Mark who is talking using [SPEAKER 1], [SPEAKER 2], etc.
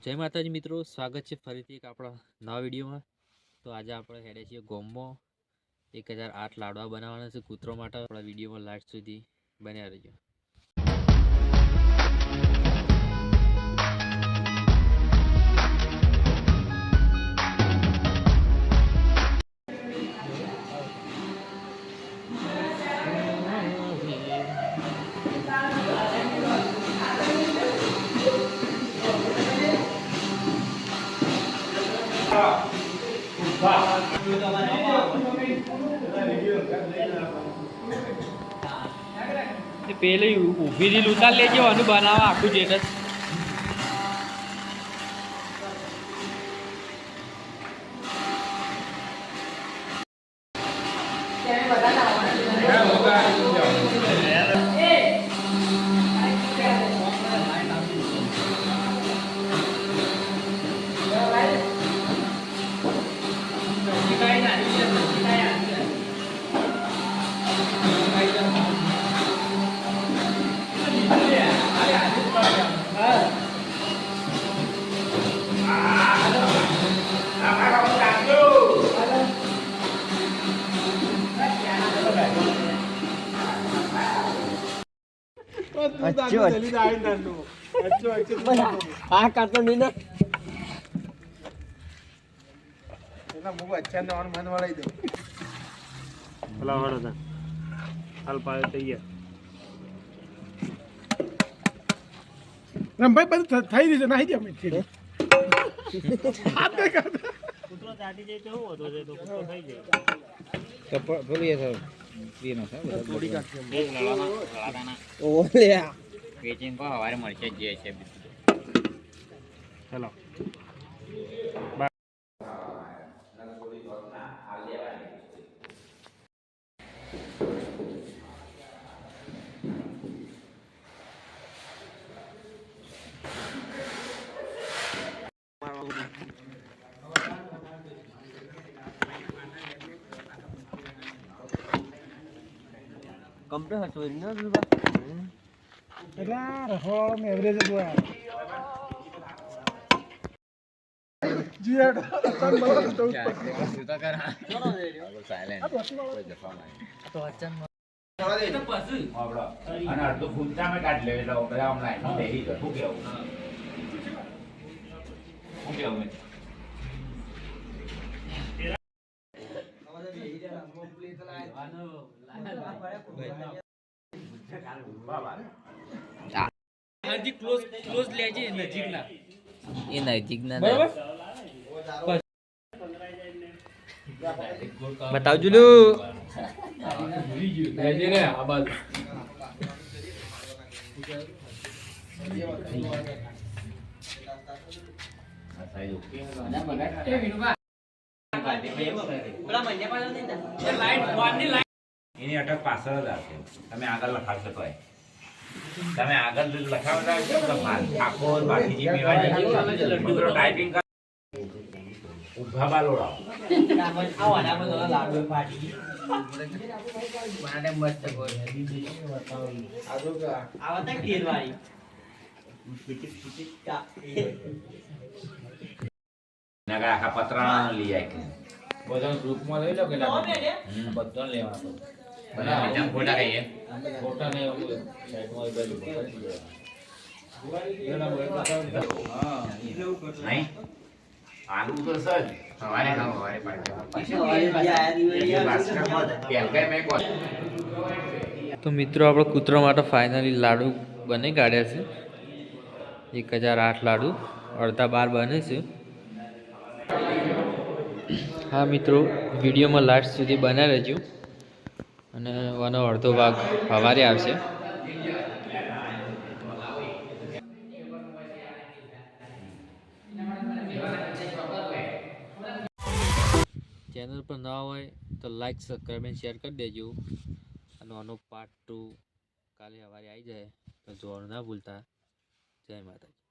[SPEAKER 1] જય માતાજી મિત્રો, સ્વાગત છે ફરીથી એક આપણા નવા વિડીયોમાં. તો આજે આપણે હેડે છીએ ગોમમાં 1008 લાડવા બનાવવાના છે કૂતરો માટે. આપણા વિડીયોમાં લાસ્ટ સુધી બન્યા રહેજો. પેલી ઊભી રીલ ઉતાર લેજો અને બનાવવા આખું સ્ટેટસ.
[SPEAKER 2] આ કાતો નહીં ને
[SPEAKER 3] એના મુખ અચ્છા ને ઓન મન વળાઈ દે
[SPEAKER 4] ભલા વાળો હતા હાલ પાડે તૈયાર
[SPEAKER 3] રમભાઈ બધું થઈ રહ્યું છે નાહી દે અમે
[SPEAKER 4] કૂતરો ચાટી જાય તો શું હતો છે તો કૂતરો થઈ જાય
[SPEAKER 1] વેચીને કહો સવારે મળશે જ છે.
[SPEAKER 4] ચલો
[SPEAKER 2] કમ્પ્લેટ હતો ને
[SPEAKER 3] એટલા રખો મે એવરેજ જો જી હેડ અચાન મળો તો
[SPEAKER 1] સુતા કરા
[SPEAKER 2] ચલો રેડિયો
[SPEAKER 1] સાયલેન્ટ કોઈ દફા માં
[SPEAKER 2] તો અચાન
[SPEAKER 1] તો પછી આપડો અને અડધો ફૂંચા મે કાઢ લે એટલે બધા હમણાં બેહી ગયો. શું કેવું ક્લોઝ લેજે નજીકના એ નજીકના બરાબર બતાવજો લો લેજે ને આ બાદ એની અટક પાછળ જ આવશે. તમે આગળ લખાવશો તો તમે આગળ લખાવતા આખો બાકી જે ટાઈપિંગ ઉભા બાલોડા
[SPEAKER 2] લાડુ પાડી મસ્ત આવતા ઘેર વાળી
[SPEAKER 1] આખા પતરા લઈ જાય બધા ગ્રુપમાં લઈ લો કે બધા લેવાનો ફોટા કહીએ ફોટા ને આલુ તો સર સવારે તો મિત્રો આપણો કૂતરો માટે ફાઇનલી લાડુ બની કાઢ્યા છે 1008 લાડુ અડધા 12 બને છે. હા મિત્રો, વિડીયોમાં લાસ્ટ સુધી બના રહેજો અને આનો અડધો ભાગ સવારે આવશે. ચેનલ પર નવા હોય તો લાઈક સબસ્ક્રાઈબ અને શેર કરી દેજો. અને આનો પાર્ટ 2 કાલે સવારે આવી જાય તો જોવાનું ના ભૂલતા. જય માતાજી.